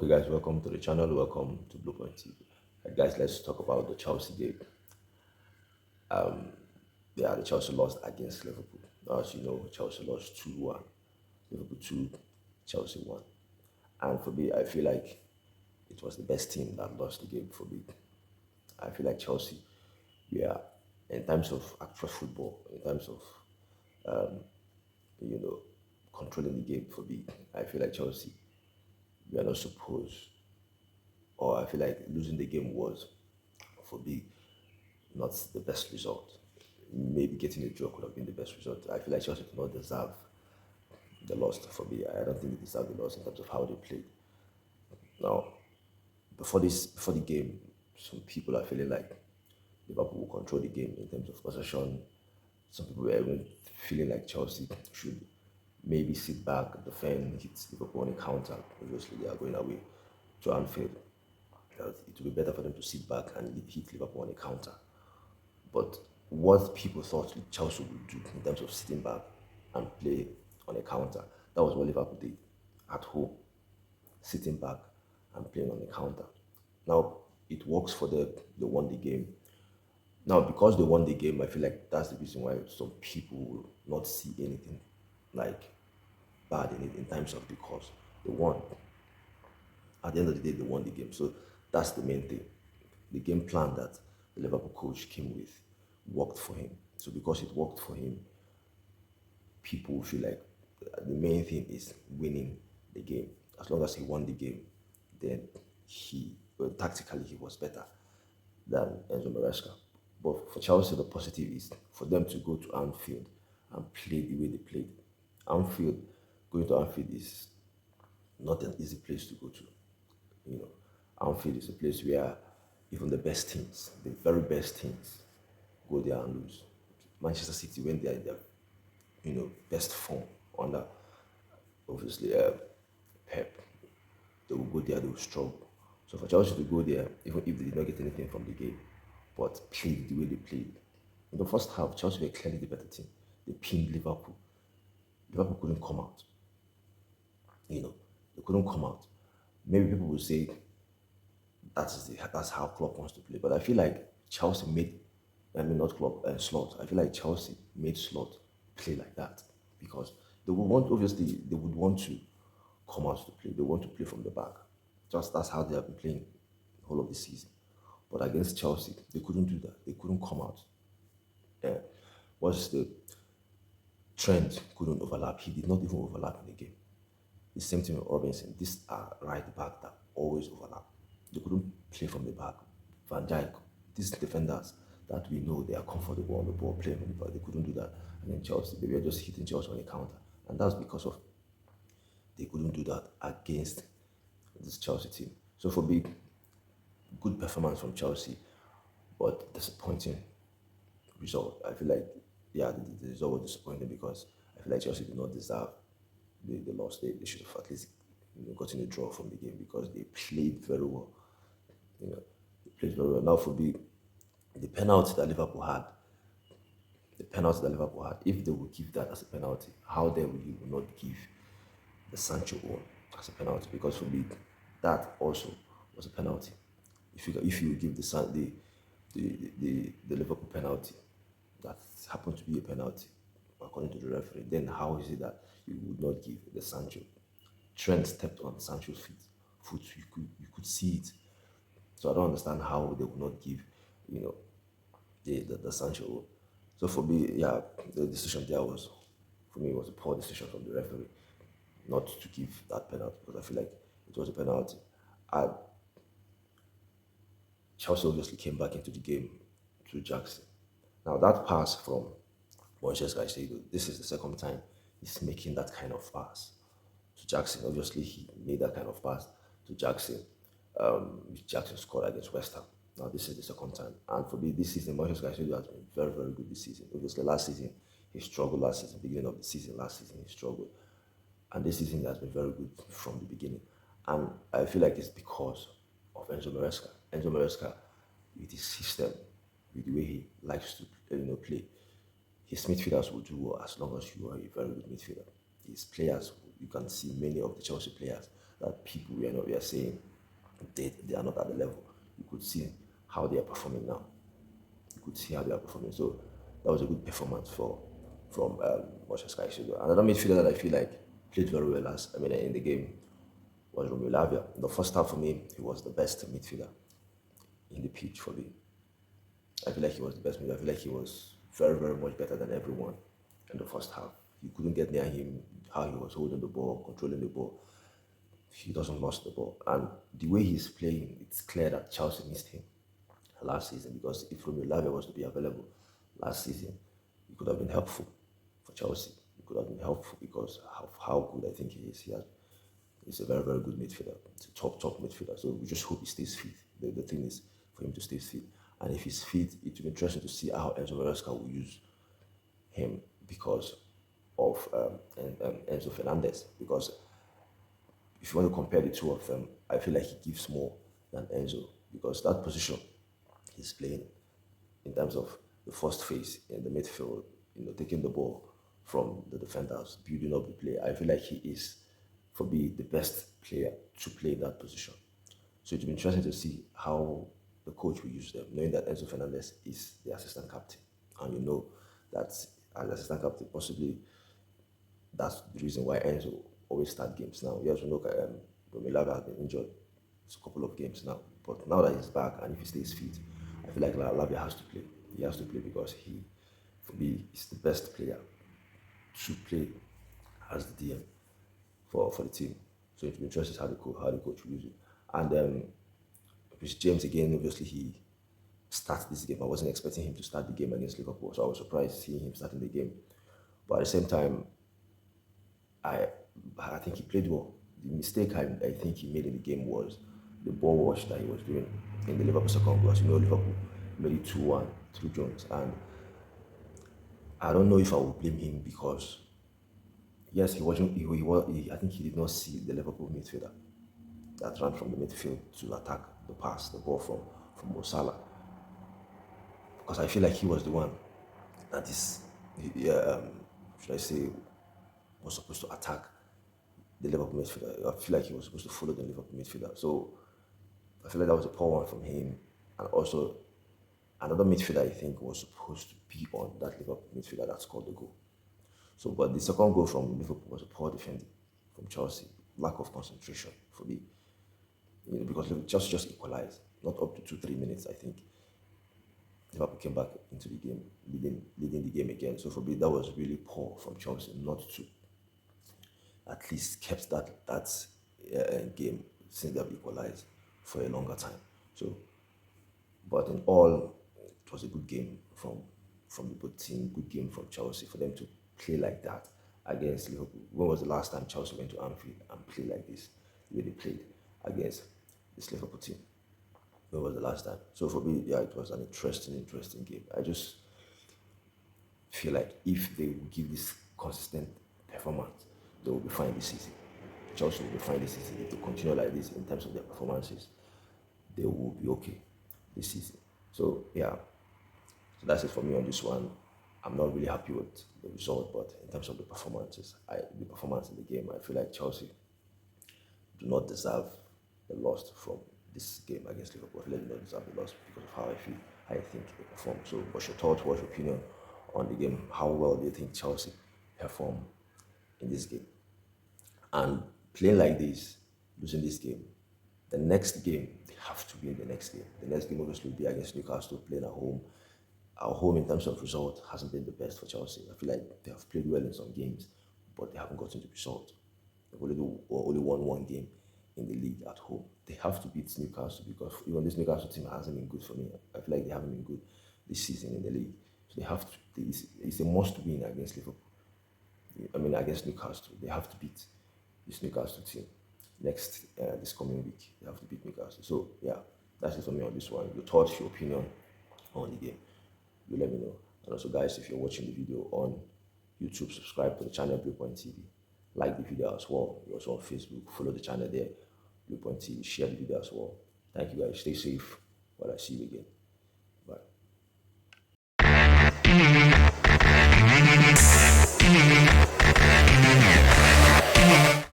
Okay, guys, welcome to the channel. Welcome to Blueprint TV. Guys, let's talk about the Chelsea game. Yeah, the Chelsea lost against Liverpool. Now, as you know, Chelsea lost 2-1. Liverpool 2, Chelsea 1. And for me, I feel like it was the best team that lost the game for me. I feel like Chelsea, yeah, in terms of actual football, in terms of, you know, controlling the game for me, I feel like Chelsea, we are not supposed, or I feel like losing the game was, for me, not the best result. Maybe getting a draw could have been the best result. I feel like Chelsea did not deserve the loss for me. I don't think they deserve the loss in terms of how they played. Now, before the game, some people are feeling like Liverpool will control the game in terms of possession. Some people were even feeling like Chelsea should maybe sit back, defend, hit Liverpool on a counter. Obviously, they are going away to Anfield. That it would be better for them to sit back and hit Liverpool on a counter. But what people thought Chelsea would do in terms of sitting back and play on a counter, that was what Liverpool did at home, sitting back and playing on the counter. Now it works for them. They won the game. Now because they won the game, I feel like that's the reason why some people will not see anything like bad in it in terms of because they won. At the end of the day, they won the game. So that's the main thing. The game plan that the Liverpool coach came with worked for him. So because it worked for him, people feel like the main thing is winning the game. As long as he won the game, then tactically he was better than Enzo Maresca. But for Chelsea, the positive is for them to go to Anfield and play the way they played. Anfield, going to Anfield is not an easy place to go to. You know, Anfield is a place where even the best teams, the very best teams, go there and lose. Manchester City, when they are in their, best form under obviously Pep, they will go there, they will struggle. So for Chelsea to go there, even if they did not get anything from the game, but played the way they played. In the first half, Chelsea were clearly the better team. They pinned Liverpool. Liverpool couldn't come out. They couldn't come out. Maybe people will say that's how Klopp wants to play. But I feel like Chelsea made, I mean not Klopp and Slot. I feel like Chelsea made Slot play like that because they would want obviously they would want to come out to play. They want to play from the back. Just that's how they have been playing the whole of the season. But against Chelsea, they couldn't do that. They couldn't come out. Yeah. What's the Trent couldn't overlap. He did not even overlap in the game. The same thing with Robinson. These are right back that always overlap. They couldn't play from the back. Van Dijk, these defenders that we know they are comfortable on the ball, playing on the ball, they couldn't do that. And then Chelsea, they were just hitting Chelsea on the counter. And that's because of they couldn't do that against this Chelsea team. So for me, good performance from Chelsea, but disappointing result. I feel like, yeah, the result was disappointing because I feel like Chelsea did not deserve the loss. They should have at least gotten a draw from the game because they played very well. They played very well. Now for me, the penalty that Liverpool had, if they would give that as a penalty, how then will you not give the Sancho one as a penalty? Because for me, that also was a penalty. If you give the Liverpool penalty, that happened to be a penalty according to the referee, then how is it that you would not give the Sancho? Trent stepped on Sancho's foot. You could see it. So I don't understand how they would not give, you know, the Sancho. So for me, yeah, the decision there was, for me, it was a poor decision from the referee not to give that penalty because I feel like it was a penalty. And Chelsea obviously came back into the game through Jackson. Now that pass from Manchester City, this is the second time he's making that kind of pass to Jackson. Obviously, he made that kind of pass to Jackson. Jackson scored against West Ham. Now this is the second time, and for me, this season Manchester City has been very, very good this season. Obviously, last season he struggled. Last season, beginning of the season, last season he struggled, and this season he has been very good from the beginning. And I feel like it's because of Enzo Maresca. Enzo Maresca, with his system, with the way he likes to play, his midfielders will do well as long as you are a very good midfielder. His players, you can see many of the Chelsea players that people we are saying they are not at the level. You could see how they are performing now. You could see how they are performing. So that was a good performance from Manchester Caicedo. Another midfielder that I feel like played very well in the game was Romeo Lavia. In the first half for me, he was the best midfielder in the pitch for me. I feel like he was the best midfielder. I feel like he was very, very much better than everyone in the first half. You couldn't get near him, how he was holding the ball, controlling the ball. He doesn't lose the ball. And the way he's playing, it's clear that Chelsea missed him last season, because if Romeo Lavia was to be available last season, he could have been helpful for Chelsea. He could have been helpful because of how good I think he is. He's a very, very good midfielder. He's a top midfielder. So we just hope he stays fit. The thing is for him to stay fit. And if he's fit, it will be interesting to see how Enzo Maresca will use him because of Enzo Fernandez. Because if you want to compare the two of them, I feel like he gives more than Enzo, because that position he's playing in terms of the first phase in the midfield, taking the ball from the defenders, building up the play. I feel like he is, for me, the best player to play that position. So it will be interesting to see how the coach will use them, knowing that Enzo Fernandez is the assistant captain. And you know that as assistant captain, possibly that's the reason why Enzo always start games now. Yes, we know Romelu has been injured a couple of games now. But now that he's back and if he stays fit, I feel like Lavia has to play. He has to play because he, for me, is the best player to play as the DM for the team. So it will be interesting how the coach will use it. And with James again, obviously he starts this game. I wasn't expecting him to start the game against Liverpool, so I was surprised seeing him starting the game. But at the same time, I think he played well. The mistake I think he made in the game was the ball wash that he was doing in the Liverpool second goal. As you know, Liverpool made it 2-1 through Jones, and I don't know if I will blame him because yes, he wasn't. I think he did not see the Liverpool midfielder that ran from the midfield to attack the ball from Mo Salah. Because I feel like he was the one that is, should I say, was supposed to attack the Liverpool midfielder. I feel like he was supposed to follow the Liverpool midfielder. So I feel like that was a poor one from him. And also, another midfielder I think was supposed to be on that Liverpool midfielder that scored the goal. So, but the second goal from Liverpool was a poor defending from Chelsea, lack of concentration for me. Because Chelsea just equalized, not up to 2-3 minutes, I think. Liverpool came back into the game, leading the game again. So for me, that was really poor from Chelsea not to at least kept that game since they've equalized for a longer time. So, but in all, it was a good game from the both team, good game from Chelsea for them to play like that against Liverpool. When was the last time Chelsea went to Anfield and played like this, the way they played against this Liverpool team? When was the last time? So for me, yeah, it was an interesting game. I just feel like if they will give this consistent performance, they will be fine this season. Chelsea will be fine this season. If they continue like this in terms of their performances, they will be okay this season. So yeah, so that's it for me on this one. I'm not really happy with the result, but in terms of the performances, the performance in the game, I feel like Chelsea do not deserve the loss from this game against Liverpool. I feel like they don't deserve the loss because of how I think they perform. So what's your thought, what's your opinion on the game? How well do you think Chelsea perform in this game? And playing like this, losing this game, the next game, they have to win the next game. The next game obviously will be against Newcastle, playing at home. Our home in terms of result hasn't been the best for Chelsea. I feel like they have played well in some games, but they haven't gotten the result. They've only won one game in the league at home. They have to beat Newcastle because even this Newcastle team hasn't been good for me. I feel like they haven't been good this season in the league. So they have to. It's a must win against Liverpool. Against Newcastle, they have to beat this Newcastle team this coming week. They have to beat Newcastle. So yeah, that's it for me on this one. Your thoughts, your opinion on the game, you let me know. And also, guys, if you're watching the video on YouTube, subscribe to the channel Bluepoint TV. Like the video as well. You're also on Facebook. Follow the channel there, Bluepoint TV. Share the video as well. Thank you, guys. Stay safe. While I see you again. Bye.